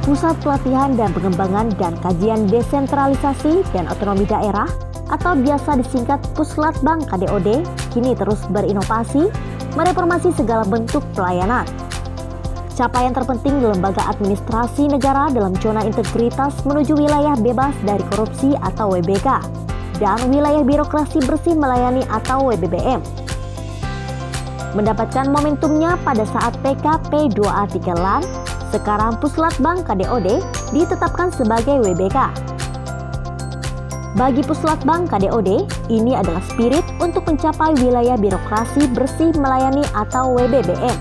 Pusat Pelatihan dan Pengembangan dan Kajian Desentralisasi dan Otonomi Daerah atau biasa disingkat Puslatbang KDOD kini terus berinovasi, mereformasi segala bentuk pelayanan. Capaian terpenting di lembaga administrasi negara dalam zona integritas menuju wilayah bebas dari korupsi atau WBK dan wilayah birokrasi bersih melayani atau WBBM. Mendapatkan momentumnya pada saat PKP 2A 3 LAN, sekarang Puslatbang KDOD ditetapkan sebagai WBK. Bagi Puslatbang KDOD, ini adalah spirit untuk mencapai wilayah birokrasi bersih melayani atau WBBM.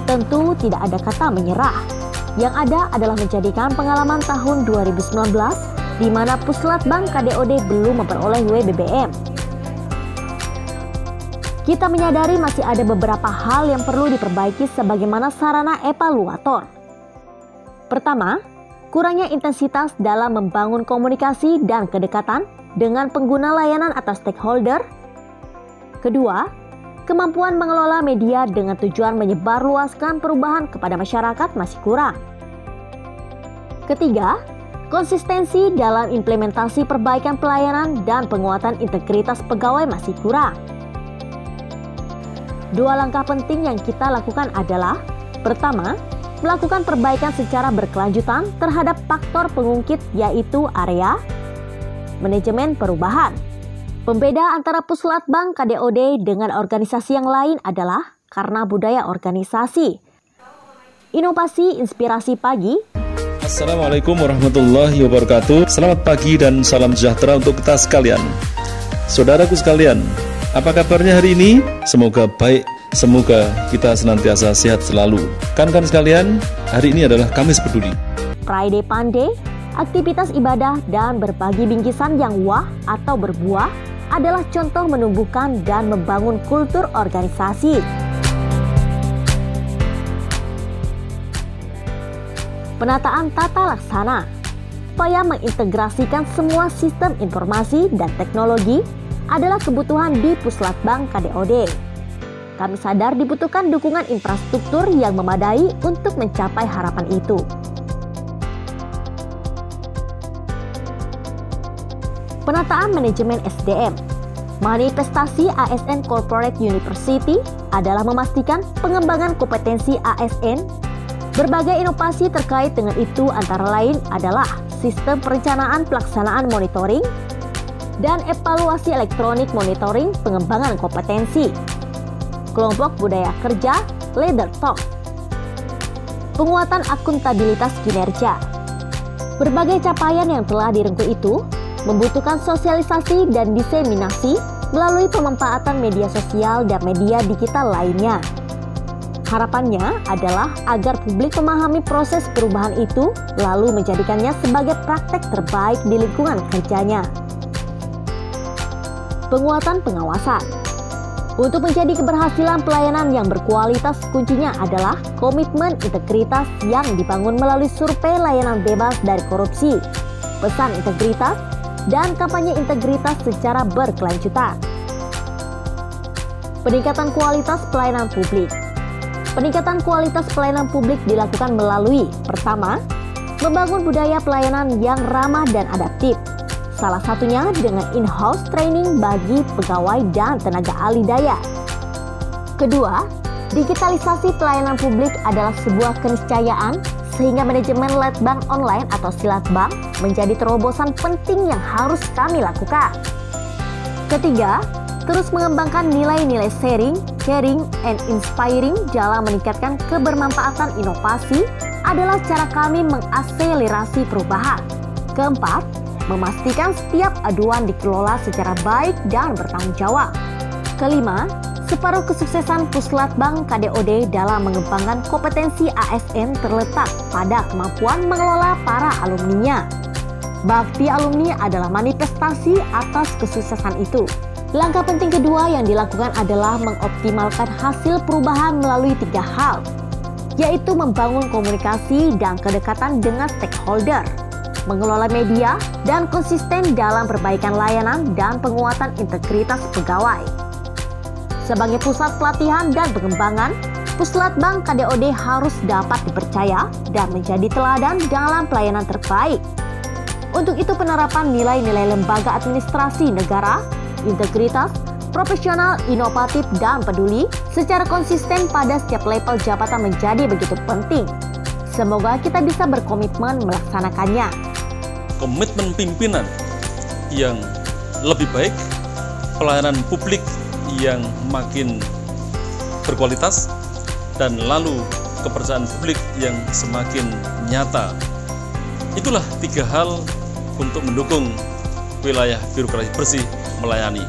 Tentu tidak ada kata menyerah. Yang ada adalah menjadikan pengalaman tahun 2019 di mana Puslatbang KDOD belum memperoleh WBBM. Kita menyadari masih ada beberapa hal yang perlu diperbaiki sebagaimana sarana evaluator. Pertama, kurangnya intensitas dalam membangun komunikasi dan kedekatan dengan pengguna layanan atau stakeholder. Kedua, kemampuan mengelola media dengan tujuan menyebarluaskan perubahan kepada masyarakat masih kurang. Ketiga, konsistensi dalam implementasi perbaikan pelayanan dan penguatan integritas pegawai masih kurang. Dua langkah penting yang kita lakukan adalah: pertama, melakukan perbaikan secara berkelanjutan terhadap faktor pengungkit yaitu area, manajemen perubahan. Pembeda antara Puslatbang KDOD dengan organisasi yang lain adalah karena budaya organisasi. Inovasi inspirasi pagi. Assalamualaikum warahmatullahi wabarakatuh. Selamat pagi dan salam sejahtera untuk kita sekalian. Saudaraku sekalian, apa kabarnya hari ini? Semoga baik, semoga kita senantiasa sehat selalu. Kan sekalian, hari ini adalah Kamis Peduli. Friday Fun Day, aktivitas ibadah dan berbagi bingkisan yang wah atau berbuah adalah contoh menumbuhkan dan membangun kultur organisasi. Penataan tata laksana, upaya mengintegrasikan semua sistem informasi dan teknologi adalah kebutuhan di Puslatbang KDOD. Kami sadar dibutuhkan dukungan infrastruktur yang memadai untuk mencapai harapan itu. Penataan manajemen SDM. Manifestasi ASN Corporate University adalah memastikan pengembangan kompetensi ASN. Berbagai inovasi terkait dengan itu antara lain adalah sistem perencanaan pelaksanaan monitoring dan evaluasi elektronik monitoring pengembangan kompetensi, kelompok budaya kerja, leader talk, penguatan akuntabilitas kinerja. Berbagai capaian yang telah direngkuh itu membutuhkan sosialisasi dan diseminasi melalui pemanfaatan media sosial dan media digital lainnya. Harapannya adalah agar publik memahami proses perubahan itu lalu menjadikannya sebagai praktek terbaik di lingkungan kerjanya. Penguatan pengawasan. Untuk menjadi keberhasilan pelayanan yang berkualitas, kuncinya adalah komitmen integritas yang dibangun melalui survei layanan bebas dari korupsi, pesan integritas, dan kampanye integritas secara berkelanjutan. Peningkatan kualitas pelayanan publik. Peningkatan kualitas pelayanan publik dilakukan melalui: pertama, membangun budaya pelayanan yang ramah dan adaptif. Salah satunya dengan in-house training bagi pegawai dan tenaga ahli daya. Kedua, digitalisasi pelayanan publik adalah sebuah keniscayaan sehingga manajemen Letbang online atau Silatbang menjadi terobosan penting yang harus kami lakukan. Ketiga, terus mengembangkan nilai-nilai sharing, caring, and inspiring dalam meningkatkan kebermanfaatan inovasi adalah cara kami mengakselerasi perubahan. Keempat, memastikan setiap aduan dikelola secara baik dan bertanggung jawab. Kelima, separuh kesuksesan Puslatbang KDOD dalam mengembangkan kompetensi ASN terletak pada kemampuan mengelola para alumninya. Bakti alumni adalah manifestasi atas kesuksesan itu. Langkah penting kedua yang dilakukan adalah mengoptimalkan hasil perubahan melalui 3 hal, yaitu membangun komunikasi dan kedekatan dengan stakeholder, mengelola media, dan konsisten dalam perbaikan layanan dan penguatan integritas pegawai. Sebagai pusat pelatihan dan pengembangan, Puslatbang KDOD harus dapat dipercaya dan menjadi teladan dalam pelayanan terbaik. Untuk itu penerapan nilai-nilai lembaga administrasi negara, integritas, profesional, inovatif, dan peduli secara konsisten pada setiap level jabatan menjadi begitu penting. Semoga kita bisa berkomitmen melaksanakannya. Komitmen pimpinan yang lebih baik, pelayanan publik yang makin berkualitas, dan lalu kepercayaan publik yang semakin nyata. Itulah 3 hal untuk mendukung wilayah birokrasi bersih melayani.